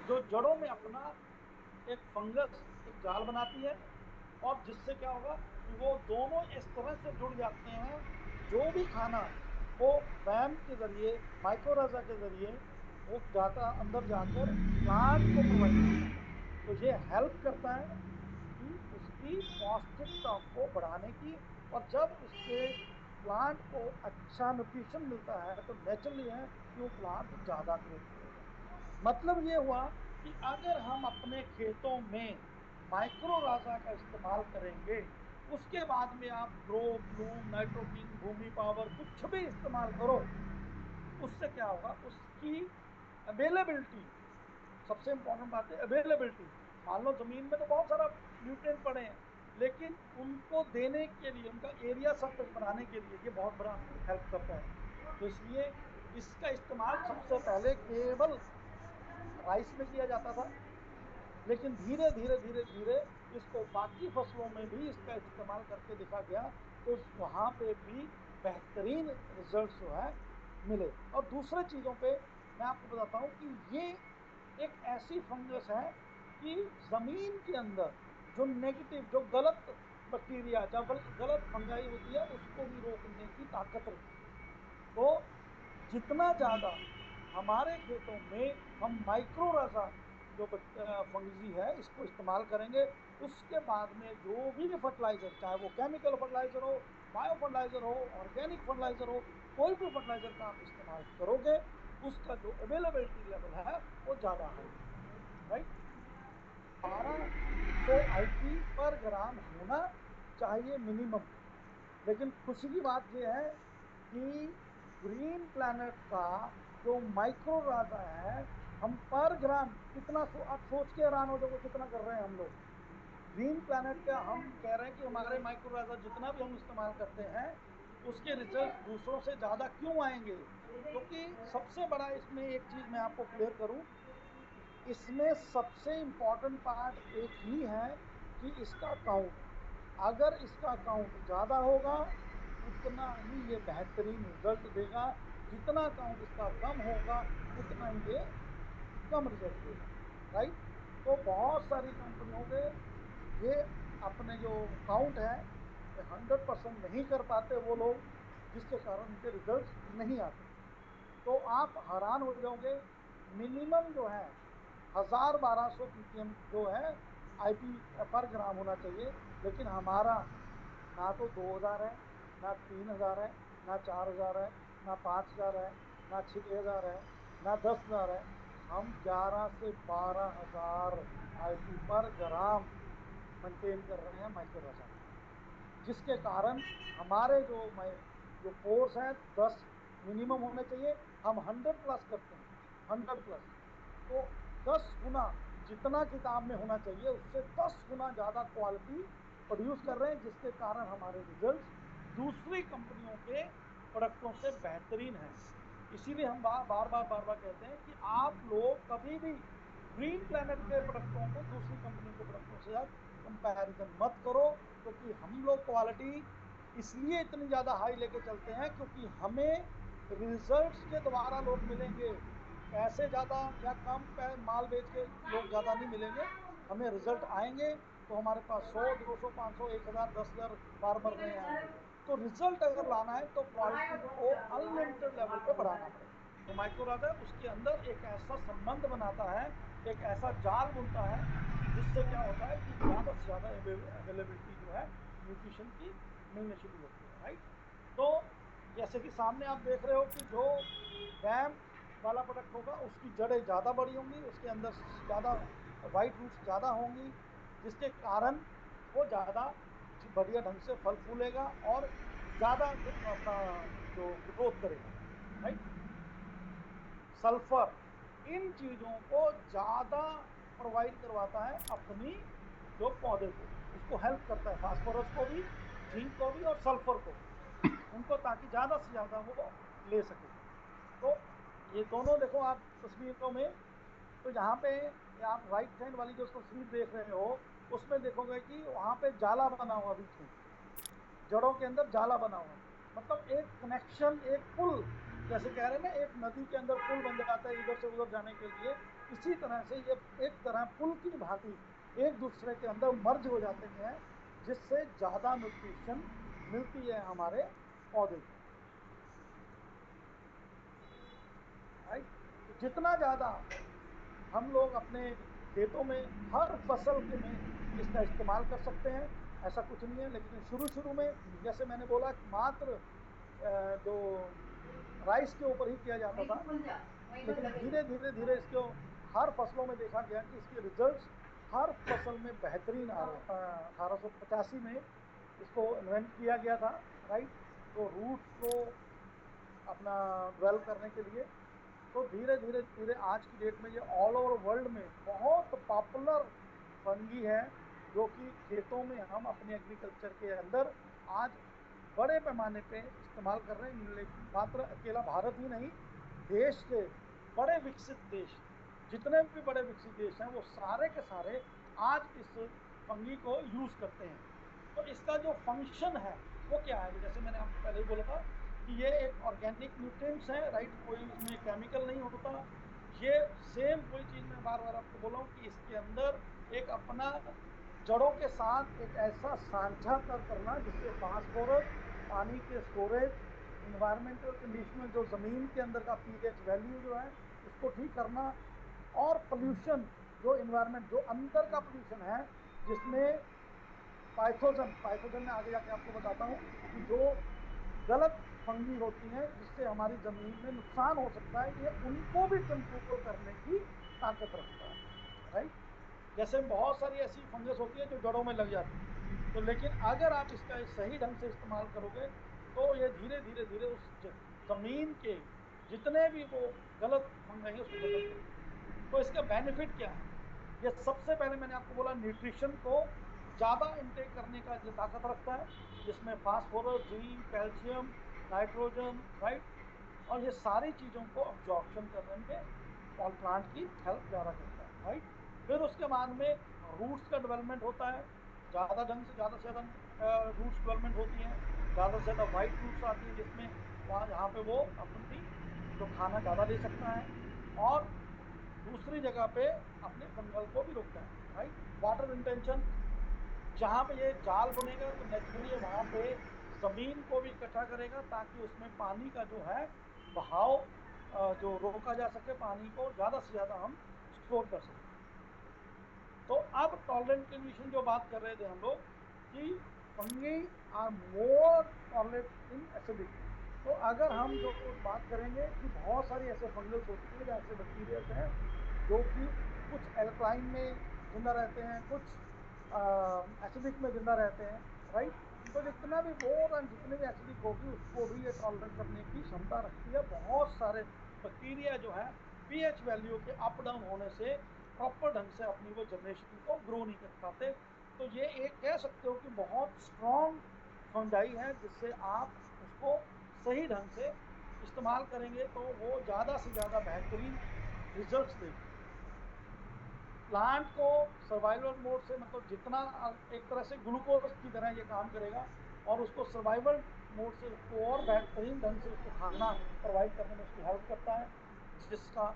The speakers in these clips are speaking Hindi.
जो जड़ों में अपना एक फंगस एक जाल बनाती है, और जिससे क्या होगा कि वो दोनों इस तरह से जुड़ जाते हैं, जो भी खाना वो वैम के जरिए, माइक्रोराजा के जरिए वो जाता अंदर जाकर प्लांट को प्रोवाइड करता है। तो ये हेल्प करता है कि उसकी पौष्टिकता को बढ़ाने की, और जब उसके प्लांट को अच्छा न्यूट्रिशन मिलता है तो नेचुरली है कि वो प्लांट ज्यादा ग्रोथ करेगा। मतलब ये हुआ कि अगर हम अपने खेतों में माइक्रो राजा का इस्तेमाल करेंगे, उसके बाद में आप ग्रो ब्लूम नाइट्रोकिंग भूमि पावर कुछ भी इस्तेमाल करो, उससे क्या होगा, उसकी अवेलेबिलिटी, सबसे इंपॉर्टेंट बात है अवेलेबिलिटी। मान लो जमीन में तो बहुत सारा न्यूट्रिएंट पड़े हैं, लेकिन उनको देने के लिए, उनका एरिया सरफेस बढ़ाने के लिए ये बहुत बड़ा हेल्प करता है। तो इसलिए इसका इस्तेमाल सबसे पहले केवल राइस में किया जाता था, लेकिन धीरे धीरे धीरे धीरे इसको बाकी फसलों में भी इसका इस्तेमाल करके देखा गया, तो वहां पे भी बेहतरीन रिजल्ट जो है मिले। और दूसरे चीजों पे मैं आपको बताता हूँ कि ये एक ऐसी फंगस है कि जमीन के अंदर जो नेगेटिव, जो गलत बैक्टीरिया, जो गलत फंगाई होती है, उसको भी रोकने की ताकत रखती है। तो जितना ज्यादा हमारे खेतों में हम माइक्रोराजा जो फंगजी है इसको इस्तेमाल करेंगे, उसके बाद में जो भी फर्टिलाइजर, चाहे वो केमिकल फर्टिलाइजर हो, बायो फर्टिलाइजर हो, ऑर्गेनिक फर्टिलाइजर हो, कोई भी फर्टिलाइजर का आप इस्तेमाल करोगे, उसका जो अवेलेबिलिटी लेवल है वो ज्यादा हाई, राइट। 1200 IP पर ग्राम होना चाहिए मिनिमम। लेकिन खुशी की बात यह है कि ग्रीन प्लैनेट का जो माइक्रो राजा है, हम पर ग्राम कितना आप सोच के हैरान हो जाओगे कितना कर रहे हैं हम लोग। ग्रीन प्लैनेट का हम कह रहे हैं कि हमारे माइक्रो राजा जितना भी हम इस्तेमाल करते हैं, उसके रिजल्ट दूसरों से ज्यादा क्यों आएंगे? क्योंकि सबसे बड़ा इसमें एक चीज मैं आपको क्लियर करूं, इसमें सबसे इंपॉर्टेंट पार्ट एक ही है कि इसका काउंट। अगर इसका काउंट ज्यादा होगा, उतना ही ये बेहतरीन रिजल्ट देगा। जितना काउंट इसका कम होगा, उतना ही ये कम रिजल्ट देगा, राइट। तो बहुत सारी कंपनियों के ये अपने जो काउंट है 100% नहीं कर पाते वो लोग, जिसके कारण उनके रिजल्ट नहीं आते। तो आप हैरान हो जाओगे, मिनिमम जो है 1200 PPM जो है IP पर ग्राम होना चाहिए, लेकिन हमारा ना तो 2000 है, ना 3000 है, ना 4000 है, ना 5000 है, ना 6000 है, ना 10,000 है। हम 11 से 12,000 IP पर ग्राम मेंटेन कर रहे हैं माइक्रोराजा, जिसके कारण हमारे जो कोर्स है 10 मिनिमम होने चाहिए। हम 100+ करते हैं, 100+। तो 10 गुना जितना किताब में होना चाहिए उससे 10 गुना ज्यादा क्वालिटी प्रोड्यूस कर रहे हैं, जिसके कारण हमारे रिजल्ट दूसरी कंपनियों के प्रोडक्टों से बेहतरीन है। इसीलिए हम बार बार कहते हैं कि आप लोग कभी भी ग्रीन प्लैनेट के प्रोडक्टों को दूसरी कंपनियों के प्रोडक्टों से कंपैरिजन मत करो, क्योंकि हम लोग क्वालिटी इसलिए इतनी ज्यादा हाई लेके चलते हैं क्योंकि हमें रिजल्ट्स के द्वारा लोग मिलेंगे। पैसे ज्यादा या कम माल बेच के लोग ज्यादा नहीं मिलेंगे, हमें रिजल्ट आएंगे तो हमारे पास 100 200 500 1000 10,000 फार्मर नए आएंगे। तो रिजल्ट अगर लाना है तो क्वालिटी को अनलिमिटेड लेवल पे बढ़ाना पड़ेगा। तो माइक्रो राजा उसके अंदर एक ऐसा संबंध बनाता है, एक ऐसा जाल बुनता है, जिससे क्या होता है कि ज्यादा से ज्यादा अवेलेबिलिटी जो है न्यूट्रिशन की मिलने शुरू होती है, राइट। तो जैसे कि सामने आप देख रहे हो कि जो वैम वाला प्रोडक्ट होगा उसकी जड़ें ज्यादा बड़ी होंगी, उसके अंदर ज्यादा वाइट रूट्स ज्यादा होंगी, जिसके कारण वो ज्यादा बढ़िया ढंग से फल फूलेगा और ज्यादा अपना जो ग्रोथ करेगा, राइट। सल्फर इन चीजों को ज्यादा प्रोवाइड करवाता है अपनी जो पौधे को, उसको हेल्प करता है फास्फोरस को भी, जिंक को भी और सल्फर को भी, उनको ताकि ज्यादा से ज्यादा वो ले सके। तो ये दोनों देखो आप तस्वीरों में, तो यहाँ पे आप राइट हैंड वाली जो तस्वीर देख रहे हो उसमें देखोगे कि वहां पे जाला बना हुआ बीच में, जड़ों के अंदर जाला बना हुआ, मतलब एक कनेक्शन, एक पुल, जैसे कह रहे हैं ना एक नदी के अंदर पुल बन जाता है इधर से उधर जाने के लिए, इसी तरह से ये एक तरह पुल की भांति एक दूसरे के अंदर मर्ज हो जाते हैं, जिससे ज़्यादा न्यूट्रिशन मिलती है हमारे पौधे को। राइट, जितना ज़्यादा हम लोग अपने खेतों में हर फसल के में इसका इस्तेमाल कर सकते हैं, ऐसा कुछ नहीं है। लेकिन शुरू में जैसे मैंने बोला मात्र जो राइस के ऊपर ही किया जाता था, लेकिन धीरे धीरे इसको हर फसलों में देखा गया कि इसके रिजल्ट्स हर फसल में बेहतरीन आ रहे हैं। 1885 में इसको इन्वेंट किया गया था। राइट, तो रूट्स को अपना डेवलप करने के लिए, तो धीरे धीरे आज की डेट में ये ऑल ओवर वर्ल्ड में बहुत पॉपुलर फंगी है, जो कि खेतों में हम अपने एग्रीकल्चर के अंदर आज बड़े पैमाने पे इस्तेमाल कर रहे हैं। लेकिन मात्र अकेला भारत ही नहीं, देश के बड़े विकसित देश, जितने भी बड़े विकसित देश हैं, वो सारे के सारे आज इस फंगी को यूज करते हैं। तो इसका जो फंक्शन है वो क्या है, जैसे मैंने आपको पहले ही बोला था कि ये एक ऑर्गेनिक न्यूट्रिएंट्स है। राइट, कोई इसमें केमिकल नहीं होता। ये सेम वही चीज मैं बार बार आपको बोला हूँ कि इसके अंदर एक अपना जड़ों के साथ एक ऐसा साझा करना, जिससे फास्फोरस, पानी के स्टोरेज, इन्वायरमेंटल कंडीशन, जो ज़मीन के अंदर का पीएच वैल्यू जो है उसको ठीक करना, और पोल्यूशन, जो इन्वायरमेंट, जो अंदर का पोल्यूशन है, जिसमें पाइथोजन में आगे जाके आपको बताता हूँ कि जो गलत फंगी होती हैं जिससे हमारी ज़मीन में नुकसान हो सकता है, ये उनको भी कंट्रोल करने की ताकत रखता है। राइट, जैसे बहुत सारी ऐसी फंगस होती है जो जड़ों में लग जाती है, तो लेकिन अगर आप इसका सही ढंग से इस्तेमाल करोगे तो ये धीरे धीरे उस ज़मीन के जितने भी वो गलत फंगस हैं उसको खत्म करेंगे। तो इसका बेनिफिट क्या है? ये सबसे पहले मैंने आपको बोला, न्यूट्रिशन को ज़्यादा इनटेक करने का जो ताकत रखता है, जिसमें phosphorus, zinc, calcium, nitrogen. Right, और ये सारी चीज़ों को अब्जॉर्प्शन करने में और प्लांट की हेल्प ज़्यादा करता है। राइट, फिर उसके बाद में रूट्स का डेवलपमेंट होता है, ज़्यादा ढंग से ज़्यादा रूट्स डेवलपमेंट होती हैं, ज़्यादा से ज़्यादा वाइट रूट्स आती हैं, जिसमें वहाँ जहाँ पे वो अपनी जो खाना ज़्यादा ले सकता है, और दूसरी जगह पे अपने फंगल को भी रोकता है। राइट, वाटर इंटेंशन, जहाँ पे ये जाल बनेगा तो नेचुरली वहाँ पे जमीन को भी इकट्ठा करेगा, ताकि उसमें पानी का जो है बहाव जो रोका जा सके, पानी को ज़्यादा से ज़्यादा हम स्टोर कर सकें। तो अब टॉलरेंट कंडीशन जो बात कर रहे थे हम लोग कि fungi are more tolerant in acidic. तो अगर हम जो बात करेंगे कि बहुत सारी ऐसे फंगल्स होती हैं, जैसे बैक्टीरियाज हैं जो कि कुछ एल्कलाइन में जिंदा रहते हैं, कुछ एसिडिक में जिंदा रहते हैं। राइट, तो जितना भी मोर एंड जितनी भी एसिडिक होगी उसको भी ये टॉलरेट करने की क्षमता रखती है। बहुत सारे बैक्टीरिया जो है पीएच वैल्यू के अप डाउन होने से प्रॉपर ढंग से अपनी वो जनरेशन को ग्रो नहीं कर पाते। तो ये एक कह सकते हो कि बहुत स्ट्रॉन्ग फंडाई है, जिससे आप उसको सही ढंग से इस्तेमाल करेंगे तो वो ज़्यादा से ज़्यादा बेहतरीन रिजल्ट्स देगी। प्लांट को सर्वाइवल मोड से, मतलब जितना एक तरह से ग्लूकोज की तरह ये काम करेगा, और उसको सर्वाइवल मोड से उसको और बेहतरीन ढंग से उसको खाना प्रोवाइड करने में उसकी हेल्प करता है, जिसका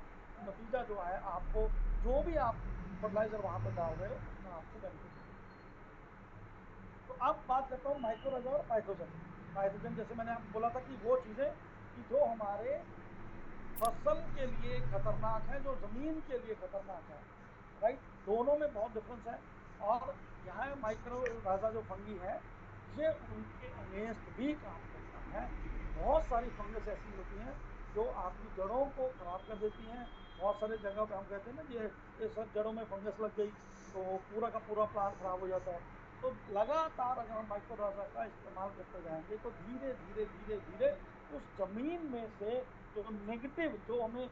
नतीजा जो है आपको जो भी आप फर्टिलाइजर वहां पर डाल रहे हो उसका आपको बेनिफिट मिलेगा। तो अब बात करता हूँ माइक्रोराइजा और पाइथोजन। पाइथोजन जैसे मैंने आपको बोला था कि वो चीजें कि जो हमारे फसल के लिए खतरनाक है, जो जमीन के लिए खतरनाक है। राइट, दोनों में बहुत डिफरेंस है। और यहाँ माइक्रोराइजा जो फंगी है ये उनके अगेंस्ट भी काम करता है। बहुत सारी फंगस ऐसी होती हैं जो आपकी जड़ों को खराब कर देती हैं। बहुत सारे जगह पे हम कहते हैं ना कि ये सब जड़ों में फंगस लग गई तो पूरा का पूरा प्लांट खराब हो जाता है। तो लगातार अगर हम माइक्रोराइजा का इस्तेमाल करते जाएंगे तो धीरे धीरे उस जमीन में से जो नेगेटिव, जो हमें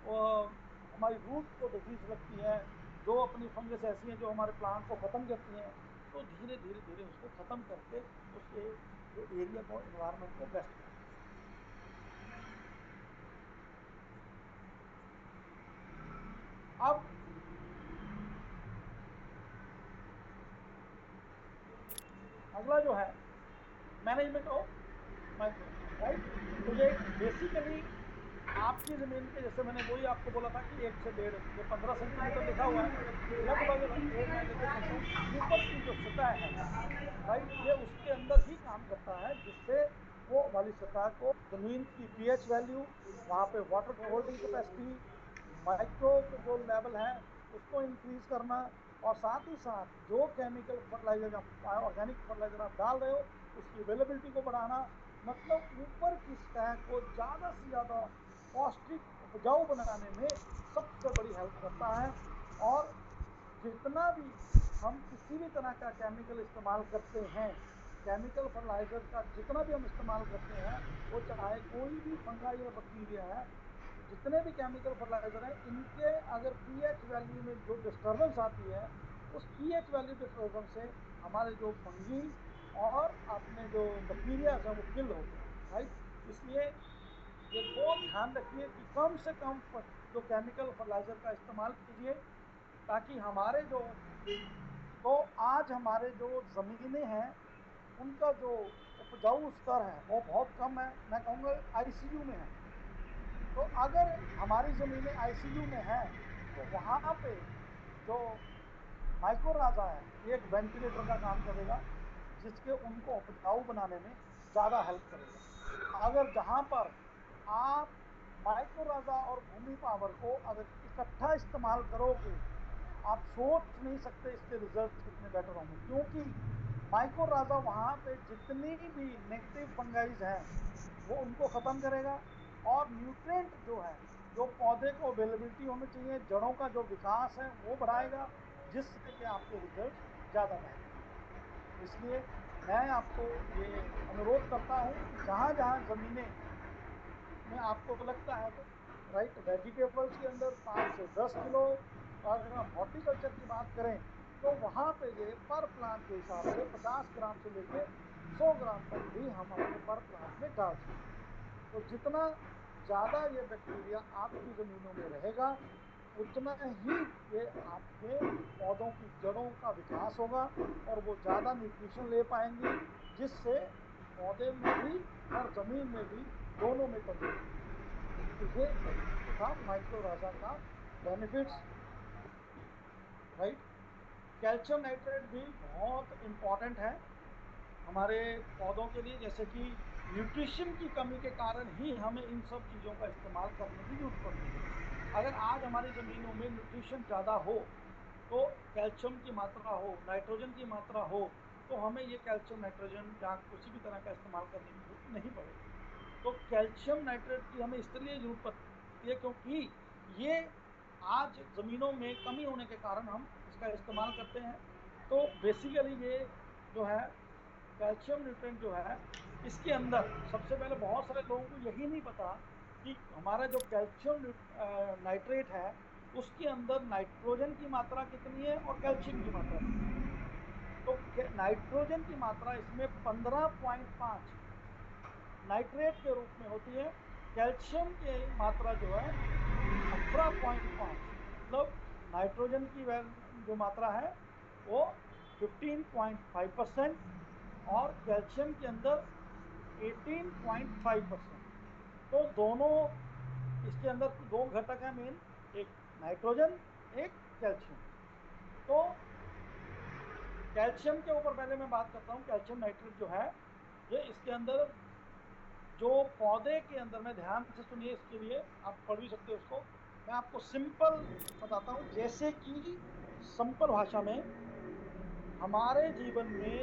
हमारी रूट को डिजीज लगती है, जो अपनी फंगस ऐसी हैं जो हमारे प्लांट को खत्म करती हैं, तो धीरे धीरे उसको खत्म करके उसके जो एरिया को, एनवायरनमेंट को बेस्ट बनाते हैं। अब अगला जो है मैनेजमेंट ऑफ माइक्रो। राइट, तो ये बेसिकली आपकी ज़मीन पे, जैसे मैंने वही आपको बोला था कि 1 से 1.5 ये 15 सेंटीमीटर लिखा हुआ है, लगभग मैं लेके चलता हूँ ऊपर की जो सतह है, राइट, ये उसके अंदर ही काम करता है, जिससे वो वाली सतह को ज़मीन की पीएच वैल्यू, वहाँ पे वाटर होल्डिंग कैपेसिटी, माइक्रो जो लेवल है उसको इंक्रीज करना, और साथ ही साथ जो केमिकल फर्टिलाइजर या ऑर्गेनिक फर्टिलाइजर आप डाल रहे हो उसकी अवेलेबिलिटी को बढ़ाना, मतलब ऊपर की सतह को ज़्यादा से ज़्यादा पौष्टिक उपजाऊ बनाने में सबसे बड़ी हेल्प करता है। और जितना भी हम किसी भी तरह का केमिकल इस्तेमाल करते हैं, केमिकल फर्टिलाइजर का जितना भी हम इस्तेमाल करते हैं, वो चाहे कोई भी फंगाई या बैक्टीरिया है, जितने भी केमिकल फर्टिलाइजर हैं, इनके अगर पीएच वैल्यू में जो डिस्टर्बेंस आती है, उस पीएच वैल्यू डिस्टर्बेंस से हमारे जो फंगी और अपने जो बैक्टीरिया हैं वो किल होते हैं, राइट। इसलिए ये बहुत ध्यान रखिए कि कम से कम जो केमिकल फर्टिलाइजर का इस्तेमाल कीजिए, ताकि हमारे जो, तो आज हमारे जो ज़मीनें हैं उनका जो उपजाऊ स्तर है वो बहुत कम है, मैं कहूँगा आईसीयू में है। तो अगर हमारी ज़मीनें आईसीयू में हैं तो वहाँ पे जो माइक्रोराजा है ये एक वेंटिलेटर का काम करेगा, जिसके उनको उपजाऊ बनाने में ज़्यादा हेल्प करेगा। अगर जहाँ पर आप माइक्रोराजा और भूमि पावर को अगर इकट्ठा इस्तेमाल करोगे, आप सोच नहीं सकते इसके रिजल्ट कितने बेटर होंगे, क्योंकि माइक्रोराजा वहाँ पे जितनी भी नेगेटिव फंगाइज हैं वो उनको ख़त्म करेगा, और न्यूट्रिएंट जो है, जो पौधे को अवेलेबिलिटी होनी चाहिए, जड़ों का जो विकास है वो बढ़ाएगा, जिससे कि आपके रिजल्ट ज़्यादा बेहतर। इसलिए मैं आपको ये अनुरोध करता हूँ कि जहाँ जहाँ ज़मीनें में आपको लगता है तो, राइट, वेजिटेबल्स के अंदर 5 से 10 किलो, और अगर हम हॉर्टिकल्चर की बात करें तो वहाँ पे ये पर प्लांट के हिसाब से 50 ग्राम से लेके 100 ग्राम तक भी हम अपने पर प्लांट में डाल सकते हैं। तो जितना ज़्यादा ये बैक्टीरिया आपकी ज़मीनों में रहेगा, उतना ही ये आपके पौधों की जड़ों का विकास होगा और वो ज़्यादा न्यूट्रिशन ले पाएंगी, जिससे पौधे में भी और ज़मीन में भी दोनों में तंदुरुस्ती। तो ये था माइक्रोराजा का बेनिफिट्स, राइट। कैल्शियम नाइट्रेट भी बहुत इम्पॉर्टेंट है हमारे पौधों के लिए, जैसे कि न्यूट्रिशन की कमी के कारण ही हमें इन सब चीज़ों का इस्तेमाल करने की जरूरत पड़ती है। अगर आज हमारी ज़मीनों में न्यूट्रिशन ज़्यादा हो, तो कैल्शियम की मात्रा हो, नाइट्रोजन की मात्रा हो, तो हमें ये कैल्शियम नाइट्रोजन या किसी भी तरह का इस्तेमाल करने की जरूरत नहीं पड़ेगी। तो कैल्शियम नाइट्रेट की हमें इसलिए जरूरत पड़ती है क्योंकि ये आज ज़मीनों में कमी होने के कारण हम इसका इस्तेमाल करते हैं। तो बेसिकली ये जो है कैल्शियम न्यूट्रिएंट जो है, इसके अंदर सबसे पहले बहुत सारे लोगों को यही नहीं पता कि हमारा जो कैल्शियम नाइट्रेट है उसके अंदर नाइट्रोजन की मात्रा कितनी है और कैल्शियम की मात्रा कितनी है। तो नाइट्रोजन की मात्रा इसमें 15.5 नाइट्रेट के रूप में होती है, कैल्शियम की मात्रा जो है 18.5, मतलब नाइट्रोजन की जो मात्रा है वो 15.5% और कैल्शियम के अंदर 18.5%। तो दोनों, इसके अंदर दो घटक हैं मेन, एक नाइट्रोजन, एक कैल्शियम। तो कैल्शियम के ऊपर पहले मैं बात करता हूँ। कैल्शियम नाइट्रेट जो है ये इसके अंदर जो पौधे के अंदर, में ध्यान से सुनिए, इसके लिए आप पढ़ भी सकते हो उसको, मैं आपको सिंपल बताता हूँ, जैसे कि सिंपल भाषा में हमारे जीवन में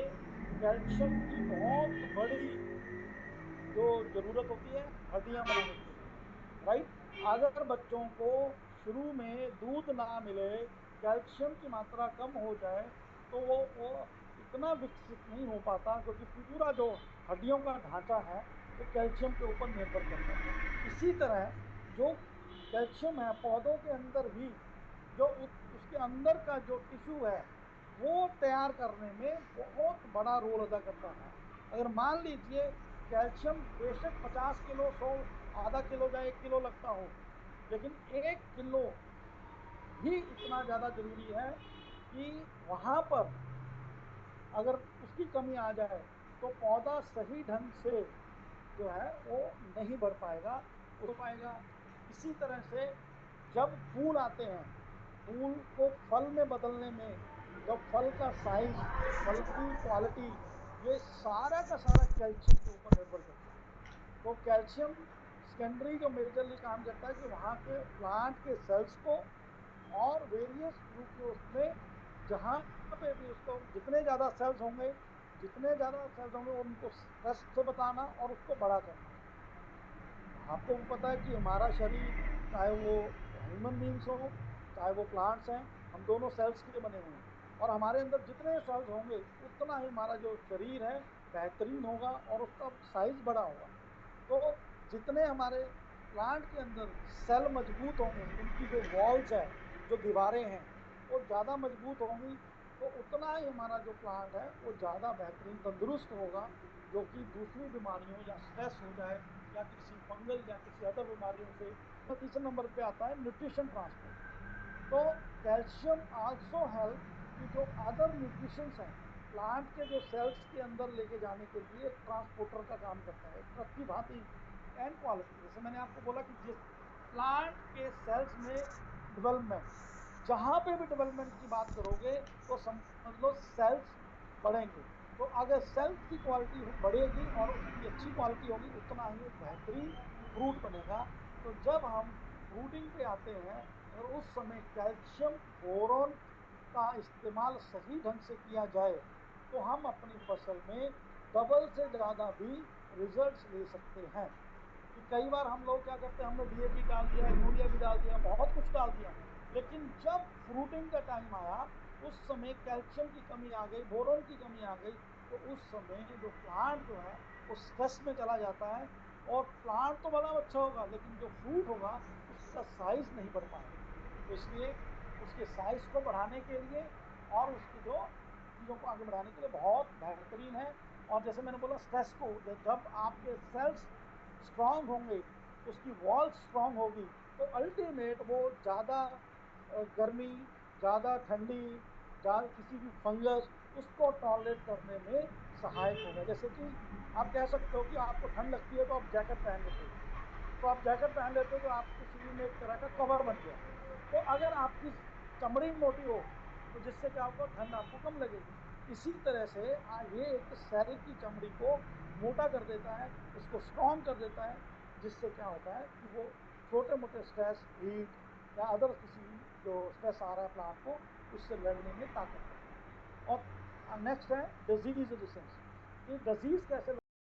कैल्शियम की बहुत बड़ी जो ज़रूरत होती है हड्डियाँ बनाने के लिए, राइट। अगर बच्चों को शुरू में दूध ना मिले, कैल्शियम की मात्रा कम हो जाए, तो वो इतना विकसित नहीं हो पाता, क्योंकि पूरा जो हड्डियों का ढांचा है वो कैल्शियम के ऊपर निर्भर करता है। इसी तरह जो कैल्शियम है पौधों के अंदर भी, जो उसके अंदर का जो टिश्यू है वो तैयार करने में बहुत बड़ा रोल अदा करता है। अगर मान लीजिए कैल्शियम बेशक 50 किलो, 100, आधा किलो या 1 किलो लगता हो, लेकिन 1 किलो ही इतना ज़्यादा ज़रूरी है कि वहाँ पर अगर उसकी कमी आ जाए तो पौधा सही ढंग से जो है वो नहीं बढ़ पाएगा, उग पाएगा, इसी तरह से जब फूल आते हैं, फूल को फल में बदलने में, जब फल का साइज, फल की क्वालिटी, ये सारा का सारा कैल्शियम के ऊपर निर्भर करता है। तो कैल्शियम सेकेंडरी जो मेजरली काम करता है कि वहाँ के प्लांट के सेल्स को और वेरियस ग्लूकोज में जहाँ पे भी उसको जितने ज़्यादा सेल्स होंगे, उनको स्ट्रेस से बताना और उसको बड़ा करना। आपको पता है कि हमारा शरीर, चाहे वो ह्यूमन बींग्स हो, चाहे वो प्लांट्स हैं, हम दोनों सेल्स के बने हुए हैं, और हमारे अंदर जितने सेल्स होंगे उतना ही हमारा जो शरीर है बेहतरीन होगा और उसका साइज बड़ा होगा। तो जितने हमारे प्लांट के अंदर सेल मजबूत होंगे, उनकी जो वॉल्स है, जो दीवारें हैं, वो ज़्यादा मजबूत होंगी, तो उतना ही हमारा जो प्लांट है वो ज़्यादा बेहतरीन तंदुरुस्त होगा, जो कि दूसरी बीमारियों या स्ट्रेस हो जाए या किसी फंगल या किसी अदर बीमारियों से। तो तीसरे नंबर पे आता है न्यूट्रिशन ट्रांसपोर्ट। तो कैल्शियम आल्सो हेल्प कि जो अदर न्यूट्रिशंस हैं, प्लांट के जो सेल्स के अंदर लेके जाने के लिए एक ट्रांसपोर्टर का काम करता है, ट्रक की भांति एंड क्वालिटी। जैसे मैंने आपको बोला कि जिस प्लांट के सेल्स में डेवलपमेंट, जहाँ पे भी डेवलपमेंट की बात करोगे तो समझ लो सेल्स बढ़ेंगे। तो अगर सेल्स की क्वालिटी बढ़ेगी और उसकी अच्छी क्वालिटी होगी, उतना ही बेहतरीन फ्रूट बनेगा। तो जब हम फ्रूटिंग पे आते हैं और उस समय कैल्शियम बोरोन का इस्तेमाल सही ढंग से किया जाए, तो हम अपनी फसल में डबल से ज़्यादा भी रिजल्ट्स ले सकते हैं। कि कई बार हम लोग क्या करते हैं, हमने डीएपी डाल दिया, यूरिया भी डाल दिया, बहुत कुछ डाल दिया, लेकिन जब फ्रूटिंग का टाइम आया, उस समय कैल्शियम की कमी आ गई, बोरोन की कमी आ गई, तो उस समय जो प्लांट जो है वो स्ट्रेस में चला जाता है, और प्लांट तो बड़ा अच्छा होगा लेकिन जो फ्रूट होगा उसका साइज नहीं बढ़ पाएगा। तो इसलिए उसके साइज को बढ़ाने के लिए और उसकी जो चीज़ों को आगे बढ़ाने के लिए बहुत बेहतरीन है। और जैसे मैंने बोला, स्ट्रेस को, जब आपके सेल्स स्ट्रांग होंगे, उसकी वॉल स्ट्रांग होगी, तो अल्टीमेट वो ज़्यादा गर्मी, ज़्यादा ठंडी, किसी भी फंगस, उसको टॉलरेट करने में सहायक होगा। जैसे कि आप कह सकते हो कि आपको ठंड लगती है तो आप जैकेट पहन लेते हो, तो आप जैकेट पहन लेते हो तो आपके शरीर में एक तरह का कवर बन गया। तो अगर आपकी चमड़ी मोटी हो तो जिससे क्या होगा, ठंड आपको कम लगेगी। इसी तरह से ये एक सेल की चमड़ी को मोटा कर देता है, उसको स्ट्रॉन्ग कर देता है, जिससे क्या होता है कि वो छोटे मोटे स्ट्रेस, हीट या अदर किसी जो स्ट्रेस आ रहा है प्लांट को, उससे लड़ने में ताकत देता है। और नेक्स्ट है डिजीज रेजिस्टेंस। ये डिजीज कैसे